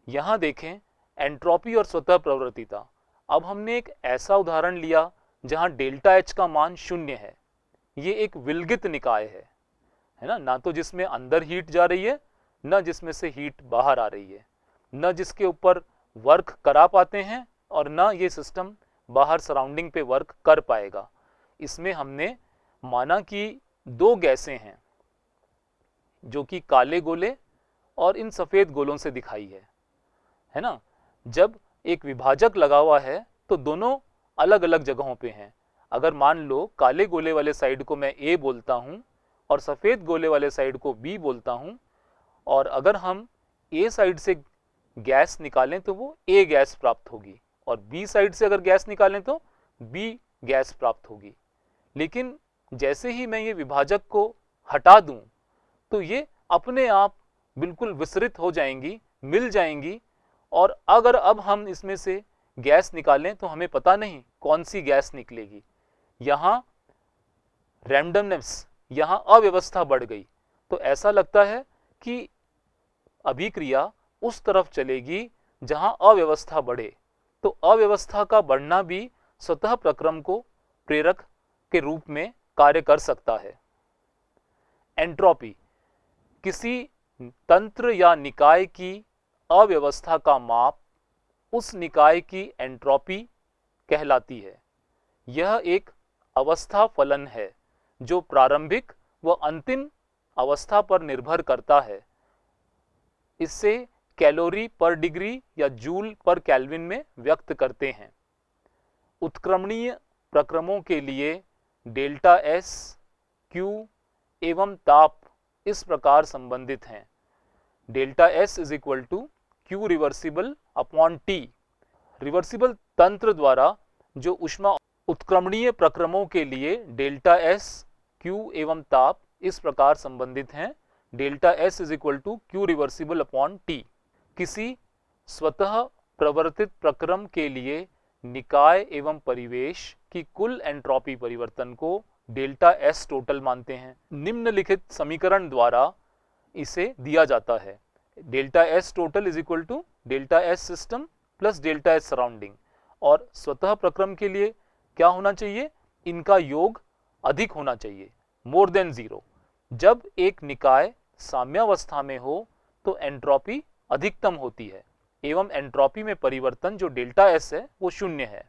यहाँ देखें एंट्रोपी और स्वतः प्रवृत्तिता। अब हमने एक ऐसा उदाहरण लिया जहाँ डेल्टा एच का मान 0 है। ये एक विलगित निकाय है ना, ना तो जिसमें अंदर हीट जा रही है, न जिसमें से हीट बाहर आ रही है, न जिसके ऊपर वर्क करा पाते हैं और न ये सिस्टम बाहर सराउंडिंग पे वर्क कर पाएगा। इसमें हमने माना कि 2 गैसें हैं जो कि काले गोले और इन सफेद गोलों से दिखाई है ना। जब एक विभाजक लगा हुआ है तो दोनों अलग अलग जगहों पे हैं। अगर मान लो काले गोले वाले साइड को मैं ए बोलता हूं और सफेद गोले वाले साइड को बी बोलता हूं, और अगर हम ए साइड से गैस निकालें तो वो ए गैस प्राप्त होगी, और बी साइड से अगर गैस निकालें तो बी गैस प्राप्त होगी। लेकिन जैसे ही मैं ये विभाजक को हटा दूं तो ये अपने आप बिल्कुल विसरित हो जाएंगी, मिल जाएंगी, और अगर अब हम इसमें से गैस निकालें तो हमें पता नहीं कौन सी गैस निकलेगी। यहाँ रैंडमनेस, यहाँ अव्यवस्था बढ़ गई। तो ऐसा लगता है कि अभिक्रिया उस तरफ चलेगी जहां अव्यवस्था बढ़े। तो अव्यवस्था का बढ़ना भी स्वतः प्रक्रम को प्रेरक के रूप में कार्य कर सकता है। एंट्रोपी किसी तंत्र या निकाय की अव्यवस्था का माप उस निकाय की एंट्रोपी कहलाती है। यह एक अवस्था फलन है जो प्रारंभिक व अंतिम अवस्था पर निर्भर करता है। इससे कैलोरी पर डिग्री या जूल पर केल्विन में व्यक्त करते हैं। उत्क्रमणीय प्रक्रमों के लिए डेल्टा एस, क्यू एवं ताप इस प्रकार संबंधित हैं। Delta S is equal to Q reversible upon T. Reversible तंत्र द्वारा जो ऊष्मा उत्क्रमणीय प्रक्रमों के लिए डेल्टा एस, क्यू एवं ताप इस प्रकार संबंधित हैं। Delta S is equal to Q reversible upon T. किसी स्वतः प्रवर्तित प्रक्रम के लिए निकाय एवं परिवेश की कुल एंट्रोपी परिवर्तन को डेल्टा एस टोटल मानते हैं। निम्नलिखित समीकरण द्वारा इसे दिया जाता है। Delta S total is equal to delta S system plus delta S surrounding. और स्वतः प्रक्रम के लिए क्या होना चाहिए? इनका योग अधिक होना चाहिए, मोर देन 0। जब एक निकाय साम्यावस्था में हो तो एंट्रोपी अधिकतम होती है एवं एंट्रोपी में परिवर्तन जो डेल्टा एस है वो 0 है।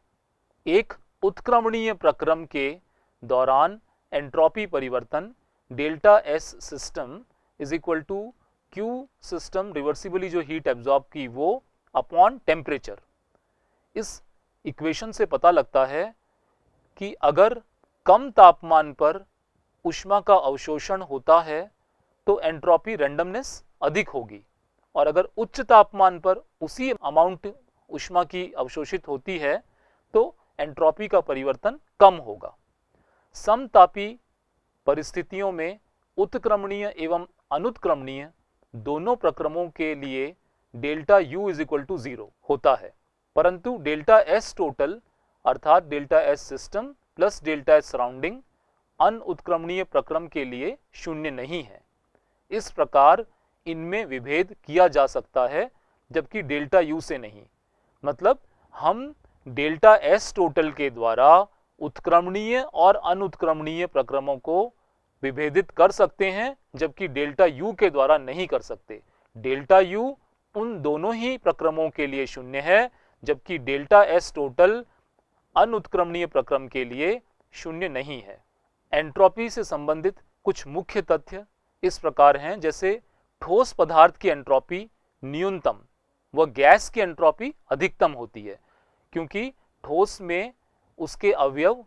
एक उत्क्रमणीय प्रक्रम के दौरान एंट्रोपी परिवर्तन delta S system is equal to Q system reversibly जो हीट एब्जॉर्ब की वो अपॉन टेम्परेचर। इस इक्वेशन से पता लगता है कि अगर कम तापमान पर ऊष्मा का अवशोषण होता है तो एंट्रोपी रैंडमनेस अधिक होगी, और अगर उच्च तापमान पर उसी अमाउंट ऊष्मा की अवशोषित होती है तो एंट्रोपी का परिवर्तन कम होगा। समतापी परिस्थितियों में उत्क्रमणीय एवं अनुत्क्रमणीय दोनों प्रक्रमों के लिए delta U is equal to 0 होता है, परंतु डेल्टा एस टोटल अर्थात delta S system plus delta S surrounding अनुत्क्रमणीय प्रक्रम के लिए 0 नहीं है। इस प्रकार इनमें विभेद किया जा सकता है, जबकि डेल्टा U से नहीं। मतलब हम डेल्टा एस टोटल के द्वारा उत्क्रमणीय और अनुत्क्रमणीय प्रक्रमों को विभेदित कर सकते हैं, जबकि डेल्टा U के द्वारा नहीं कर सकते। डेल्टा U उन दोनों ही प्रक्रमों के लिए 0 है, जबकि डेल्टा एस टोटल अनुत्क्रमणीय प्रक्रम के लिए 0 नहीं है। एंट्रोपी से संबंधित कुछ मुख्य तथ्य इस प्रकार हैं, जैसे ठोस पदार्थ की एंट्रोपी न्यूनतम व गैस की एंट्रोपी अधिकतम होती है, क्योंकि ठोस में उसके अवयव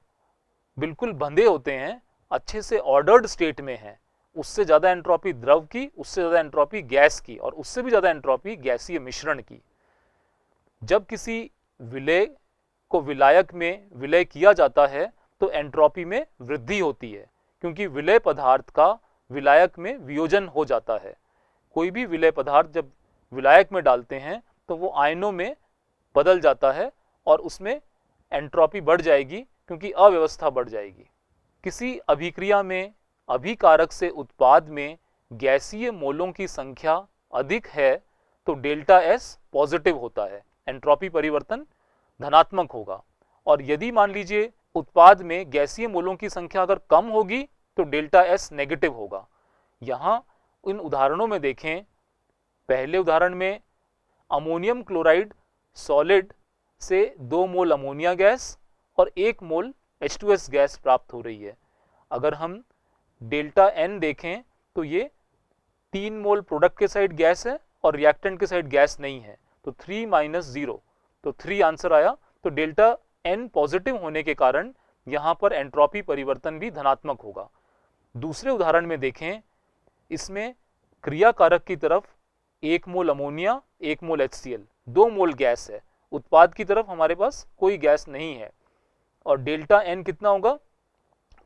बिल्कुल बंधे होते हैं, अच्छे से ऑर्डर्ड स्टेट में है। उससे ज़्यादा एंट्रोपी द्रव की, उससे ज़्यादा एंट्रोपी गैस की, और उससे भी ज़्यादा एंट्रोपी गैसीय मिश्रण की। जब किसी विलय को विलायक में विलय किया जाता है तो एंट्रोपी में वृद्धि होती है, क्योंकि विलय पदार्थ का विलायक में वियोजन हो जाता है। कोई भी विलय पदार्थ जब विलायक में डालते हैं तो वो आयनों में बदल जाता है और उसमें एंट्रोपी बढ़ जाएगी, क्योंकि अव्यवस्था बढ़ जाएगी। किसी अभिक्रिया में अभिकारक से उत्पाद में गैसीय मोलों की संख्या अधिक है तो डेल्टा एस पॉजिटिव होता है, एंट्रोपी परिवर्तन धनात्मक होगा। और यदि मान लीजिए उत्पाद में गैसीय मोलों की संख्या अगर कम होगी तो डेल्टा एस नेगेटिव होगा। यहां इन उदाहरणों में देखें, पहले उदाहरण में अमोनियम क्लोराइड सॉलिड से 2 मोल अमोनिया गैस और 1 मोल H2S गैस प्राप्त हो रही है। अगर हम डेल्टा एन देखें तो ये 3 मोल प्रोडक्ट के साइड गैस है और रिएक्टेंट के साइड गैस नहीं है, तो 3 - 0, तो 3 आंसर आया। तो डेल्टा एन पॉजिटिव होने के कारण यहां पर एंट्रोपी परिवर्तन भी धनात्मक होगा। दूसरे उदाहरण में देखें, इसमें क्रियाकारक की तरफ 1 मोल अमोनिया 1 मोल HCl 2 मोल गैस है, उत्पाद की तरफ हमारे पास कोई गैस नहीं है और डेल्टा एन कितना होगा,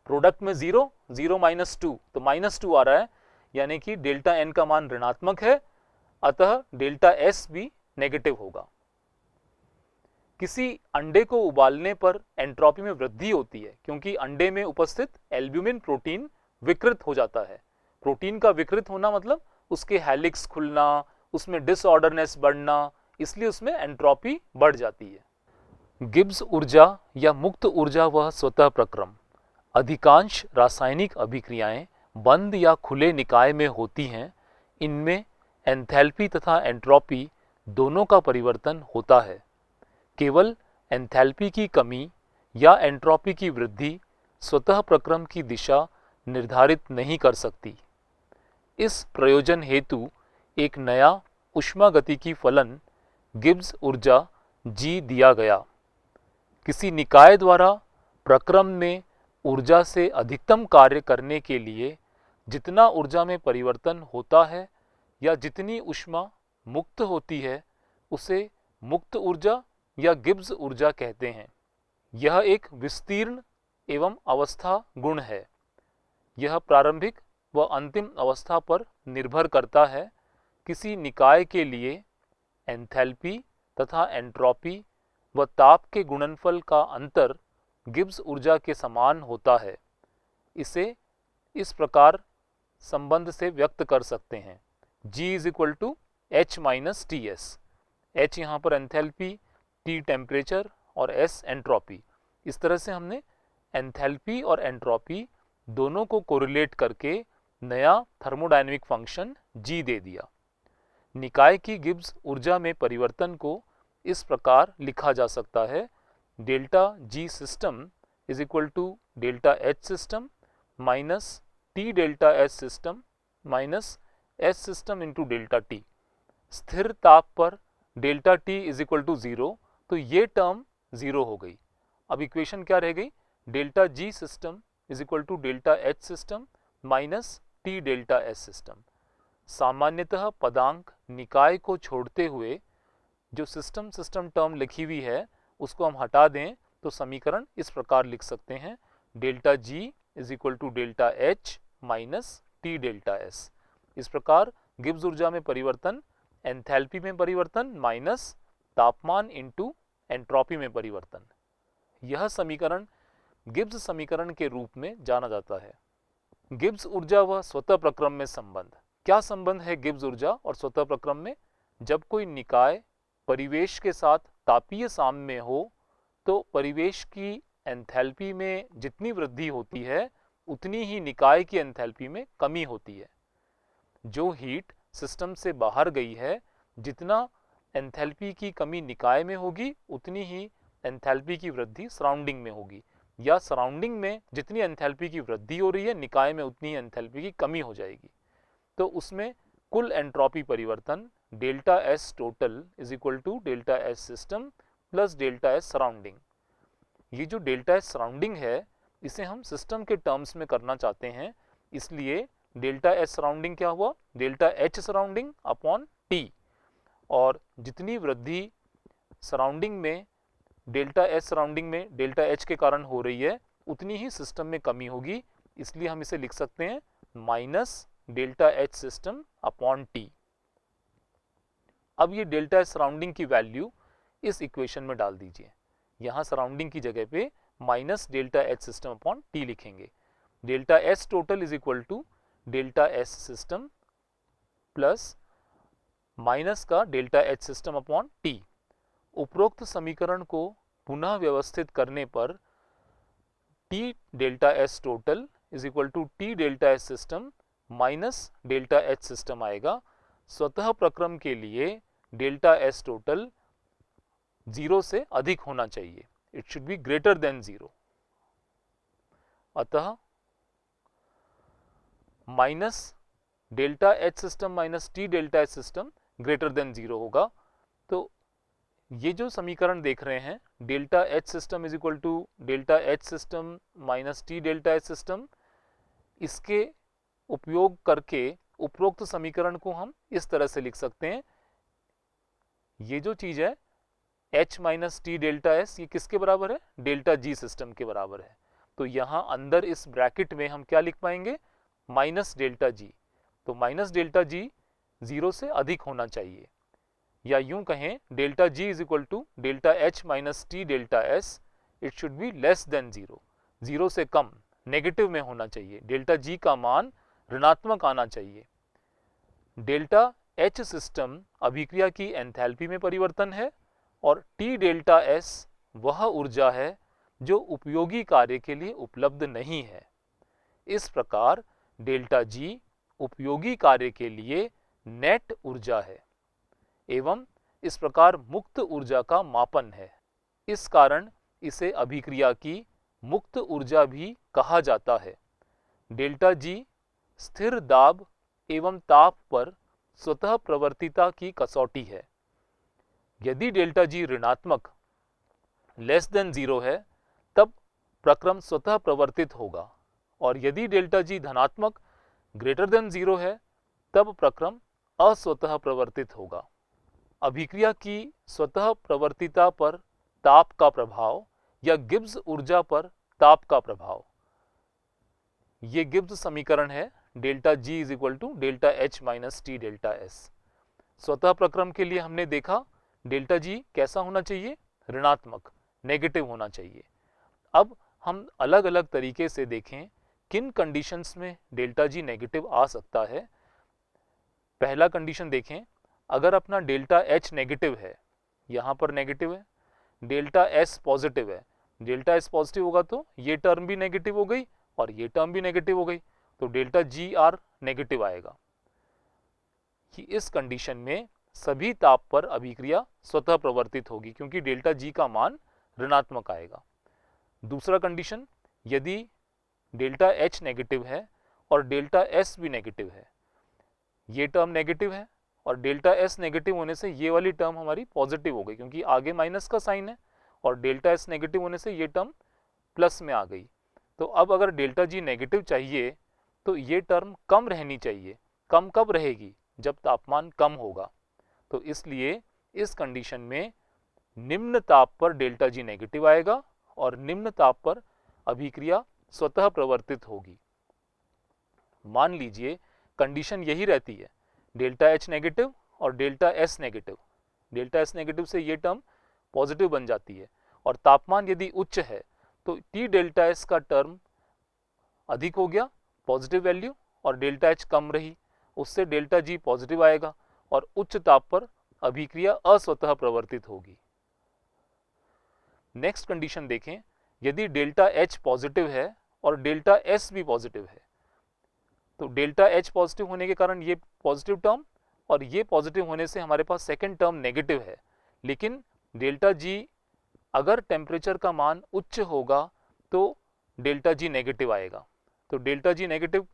प्रोडक्ट में 0 0 - 2, तो -2 आ रहा है, यानी कि डेल्टा एन का मान ऋणात्मक है, अतः डेल्टा एस भी नेगेटिव होगा। किसी अंडे को उबालने पर एंट्रोपी में वृद्धि होती है क्योंकि अंडे में उपस्थित एल्ब्यूमिन प्रोटीन विकृत हो जाता है। प्रोटीन का विकृत होना मतलब उसके हेलिक्स खुलना, उसमें डिसऑर्डरनेस बढ़ना, इसलिए उसमें एंट्रोपी बढ़ जाती है। गिब्स ऊर्जा या मुक्त ऊर्जा व स्वतः प्रक्रम। अधिकांश रासायनिक अभिक्रियाएं बंद या खुले निकाय में होती हैं। इनमें एंथैल्पी तथा एंट्रोपी दोनों का परिवर्तन होता है। केवल एंथैल्पी की कमी या एंट्रोपी की वृद्धि स्वतः प्रक्रम की दिशा निर्धारित नहीं कर सकती। इस प्रयोजन हेतु एक नया ऊष्मागतिकी फलन गिब्स ऊर्जा G दिया गया। किसी निकाय द्वारा प्रक्रम में ऊर्जा से अधिकतम कार्य करने के लिए जितना ऊर्जा में परिवर्तन होता है या जितनी ऊष्मा मुक्त होती है उसे मुक्त ऊर्जा या गिब्स ऊर्जा कहते हैं। यह एक विस्तीर्ण एवं अवस्था गुण है। यह प्रारंभिक व अंतिम अवस्था पर निर्भर करता है। किसी निकाय के लिए एंथैल्पी तथा एंट्रोपी व ताप के गुणनफल का अंतर गिब्स ऊर्जा के समान होता है। इसे इस प्रकार संबंध से व्यक्त कर सकते हैं, G = H - Ts। H यहाँ पर एंथैल्पी, T टेम्परेचर और S एंट्रोपी। इस तरह से हमने एंथैल्पी और एंट्रोपी दोनों को कोरिलेट करके नया थर्मोडायनेमिक फंक्शन G दे दिया। निकाय की गिब्स ऊर्जा में परिवर्तन को इस प्रकार लिखा जा सकता है, delta G system = delta H system minus T delta S system minus S system into delta T। स्थिर ताप पर डेल्टा T = 0, तो ये टर्म 0 हो गई। अब इक्वेशन क्या रह गई, delta G system = delta H system minus T delta S system. सामान्यतः पदांक निकाय को छोड़ते हुए जो सिस्टम टर्म लिखी हुई है उसको हम हटा दें तो समीकरण इस प्रकार लिख सकते हैं, delta G = delta H minus T delta S। इस प्रकार गिब्स ऊर्जा में परिवर्तन एंथैल्पी में परिवर्तन माइनस तापमान इंटू एंट्रोपी में परिवर्तन। यह समीकरण गिब्स समीकरण के रूप में जाना जाता है। गिब्स ऊर्जा व स्वतः प्रक्रम में संबंध। क्या संबंध है गिब्स ऊर्जा और स्वतः प्रक्रम में? जब कोई निकाय परिवेश के साथ तापीय साम्य हो तो परिवेश की एंथैल्पी में जितनी वृद्धि होती है उतनी ही निकाय की एंथैल्पी में कमी होती है। जो हीट सिस्टम से बाहर गई है, जितना एंथैल्पी की कमी निकाय में होगी उतनी ही एंथैल्पी की वृद्धि सराउंडिंग में होगी, या सराउंडिंग में जितनी एंथैल्पी की वृद्धि हो रही है निकाय में उतनी एंथैल्पी की कमी हो जाएगी। तो उसमें कुल एंट्रोपी परिवर्तन delta S total = delta S system plus delta S surrounding. ये जो डेल्टा S सराउंडिंग है इसे हम सिस्टम के टर्म्स में करना चाहते हैं, इसलिए डेल्टा S सराउंडिंग क्या हुआ, delta H surrounding upon T। और जितनी वृद्धि सराउंडिंग में डेल्टा S सराउंडिंग में डेल्टा H के कारण हो रही है उतनी ही सिस्टम में कमी होगी, इसलिए हम इसे लिख सकते हैं minus delta H system upon T। अब ये डेल्टा S सराउंडिंग की वैल्यू इस इक्वेशन में डाल दीजिए। यहाँ सराउंडिंग की जगह पे minus delta H system upon T लिखेंगे। Delta S total = delta S system plus minus का delta H system upon T. उपरोक्त समीकरण को पुनः व्यवस्थित करने पर T delta S total is equal to T delta S system minus delta H system आएगा। स्वतः प्रक्रम के लिए डेल्टा एस टोटल 0 से अधिक होना चाहिए, it should be greater than 0। अतः minus delta H system minus T delta H system greater than 0 होगा। तो ये जो समीकरण देख रहे हैं delta H system is equal to delta H system minus T delta H system, इसके उपयोग करके उपरोक्त समीकरण को हम इस तरह से लिख सकते हैं। ये जो चीज है h minus T delta S, ये किसके बराबर है? डेल्टा जी सिस्टम के बराबर है। तो यहां अंदर इस ब्रैकेट में हम क्या लिख पाएंगे? Minus delta G. तो माइनस डेल्टा जी 0 से अधिक होना चाहिए, या यूं कहें delta G is equal to delta H minus T delta S, it should be less than 0, 0 से कम, नेगेटिव में होना चाहिए। डेल्टा जी का मान ऋणात्मक आना चाहिए। डेल्टा एच सिस्टम अभिक्रिया की एंथैल्पी में परिवर्तन है और टी डेल्टा एस वह ऊर्जा है जो उपयोगी कार्य के लिए उपलब्ध नहीं है। इस प्रकार डेल्टा जी उपयोगी कार्य के लिए नेट ऊर्जा है एवं इस प्रकार मुक्त ऊर्जा का मापन है। इस कारण इसे अभिक्रिया की मुक्त ऊर्जा भी कहा जाता है। डेल्टा जी स्थिर दाब एवं ताप पर स्वतः प्रवर्तिता की कसौटी है। यदि डेल्टा जी ऋणात्मक लेस देन 0 है तब प्रक्रम स्वतः प्रवर्तित होगा, और यदि डेल्टा जी धनात्मक ग्रेटर देन 0 है तब प्रक्रम अस्वतः प्रवर्तित होगा। अभिक्रिया की स्वतः प्रवर्तिता पर ताप का प्रभाव या गिब्स ऊर्जा पर ताप का प्रभाव, ये गिब्स समीकरण है delta G is equal to delta H minus T delta S. स्वतः प्रक्रम के लिए हमने देखा डेल्टा जी कैसा होना चाहिए? ऋणात्मक, नेगेटिव होना चाहिए। अब हम अलग अलग तरीके से देखें किन कंडीशंस में डेल्टा जी नेगेटिव आ सकता है। पहला कंडीशन देखें, अगर अपना डेल्टा एच नेगेटिव है, यहाँ पर नेगेटिव है, डेल्टा एस पॉजिटिव है, डेल्टा एस पॉजिटिव होगा तो ये टर्म भी नेगेटिव हो गई और ये टर्म भी नेगेटिव हो गई, तो डेल्टा जी आर नेगेटिव आएगा। कि इस कंडीशन में सभी ताप पर अभिक्रिया स्वतः प्रवर्तित होगी क्योंकि डेल्टा जी का मान ऋणात्मक आएगा। दूसरा कंडीशन, यदि डेल्टा एच नेगेटिव है और डेल्टा एस भी नेगेटिव है, ये टर्म नेगेटिव है और डेल्टा एस नेगेटिव होने से ये वाली टर्म हमारी पॉजिटिव हो गई क्योंकि आगे माइनस का साइन है, और डेल्टा एस नेगेटिव होने से ये टर्म प्लस में आ गई। तो अब अगर डेल्टा जी नेगेटिव चाहिए तो ये टर्म कम रहनी चाहिए। कम कब रहेगी? जब तापमान कम होगा। तो इसलिए इस कंडीशन में निम्न ताप पर डेल्टा जी नेगेटिव आएगा और निम्न ताप पर अभिक्रिया स्वतः प्रवर्तित होगी। मान लीजिए कंडीशन यही रहती है, डेल्टा एच नेगेटिव और delta S negative. Delta S negative से ये टर्म पॉजिटिव बन जाती है और तापमान यदि उच्च है तो टी डेल्टा एस का टर्म अधिक हो गया, पॉजिटिव वैल्यू, और डेल्टा एच कम रही, उससे डेल्टा जी पॉजिटिव आएगा और उच्च ताप पर अभिक्रिया अस्वतः प्रवर्तित होगी। नेक्स्ट कंडीशन देखें, यदि डेल्टा एच पॉजिटिव है और डेल्टा एस भी पॉजिटिव है, तो डेल्टा एच पॉजिटिव होने के कारण ये पॉजिटिव टर्म और ये पॉजिटिव होने से हमारे पास सेकेंड टर्म नेगेटिव है, लेकिन डेल्टा जी अगर टेम्परेचर का मान उच्च होगा तो डेल्टा जी नेगेटिव आएगा। तो डेल्टा जी नेगेटिव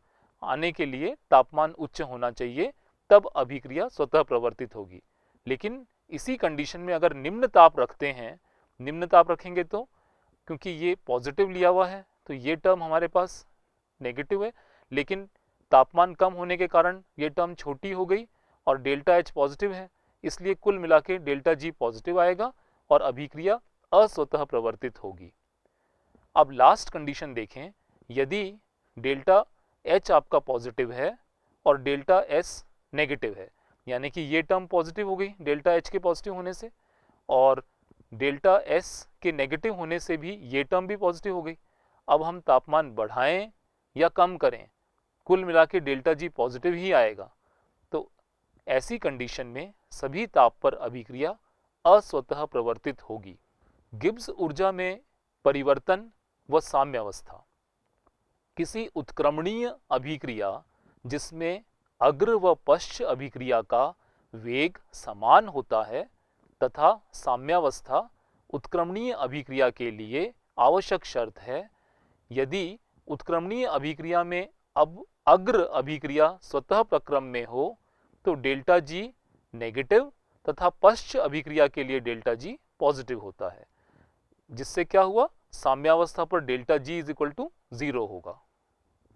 आने के लिए तापमान उच्च होना चाहिए, तब अभिक्रिया स्वतः प्रवर्तित होगी। लेकिन इसी कंडीशन में अगर निम्न ताप रखते हैं, निम्न ताप रखेंगे तो क्योंकि ये पॉजिटिव लिया हुआ है तो ये टर्म हमारे पास नेगेटिव है, लेकिन तापमान कम होने के कारण ये टर्म छोटी हो गई और डेल्टा एच पॉजिटिव है, इसलिए कुल मिला के डेल्टा जी पॉजिटिव आएगा और अभिक्रिया अस्वतः प्रवर्तित होगी। अब लास्ट कंडीशन देखें, यदि डेल्टा एच आपका पॉजिटिव है और डेल्टा एस नेगेटिव है, यानी कि ये टर्म पॉजिटिव हो गई डेल्टा एच के पॉजिटिव होने से, और डेल्टा एस के नेगेटिव होने से भी ये टर्म भी पॉजिटिव हो गई। अब हम तापमान बढ़ाएं या कम करें, कुल मिला के डेल्टा जी पॉजिटिव ही आएगा। तो ऐसी कंडीशन में सभी ताप पर अभिक्रिया अस्वतः प्रवर्तित होगी। गिब्स ऊर्जा में परिवर्तन व साम्यावस्था। किसी उत्क्रमणीय अभिक्रिया जिसमें अग्र व पश्च अभिक्रिया का वेग समान होता है तथा साम्यावस्था उत्क्रमणीय अभिक्रिया के लिए आवश्यक शर्त है। यदि उत्क्रमणीय अभिक्रिया में अब अग्र अभिक्रिया स्वतः प्रक्रम में हो तो डेल्टा जी नेगेटिव तथा पश्च अभिक्रिया के लिए डेल्टा जी पॉजिटिव होता है, जिससे क्या हुआ, साम्यावस्था पर delta G is equal to 0 होगा।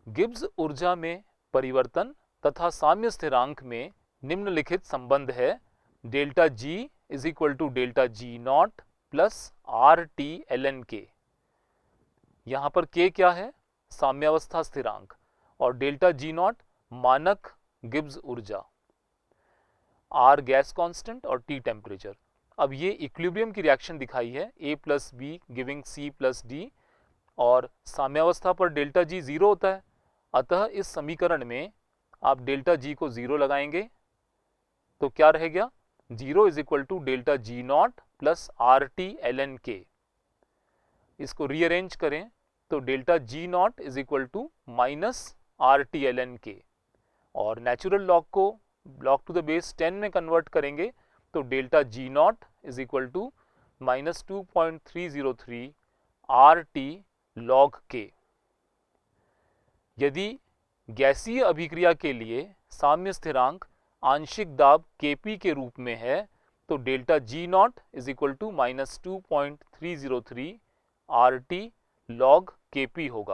गिब्स ऊर्जा में परिवर्तन तथा साम्य स्थिरांक में निम्नलिखित संबंध है। Delta G is equal to delta G naught plus R T L N K. यहाँ पर के क्या है, साम्यावस्था स्थिरांक, और डेल्टा जी नॉट मानक गिब्स ऊर्जा, आर गैस कांस्टेंट और टी टेम्परेचर। अब ये इक्विलिब्रियम की रिएक्शन दिखाई है, A plus B giving C plus D, और साम्यावस्था पर डेल्टा जी 0 होता है। अतः इस समीकरण में आप डेल्टा जी को 0 लगाएंगे तो क्या रह गया, 0 is equal to delta G naught plus R T L N K. इसको रीअरेंज करें तो delta G naught is equal to minus R T L N K, और नेचुरल लॉग को log टू द बेस 10 में convert करेंगे तो delta G naught is equal to minus 2.303 R T log K. यदि गैसीय अभिक्रिया के लिए साम्य स्थिरांक आंशिक दाब Kp के रूप में है तो delta G naught is equal to minus 2.303 R T log Kp होगा।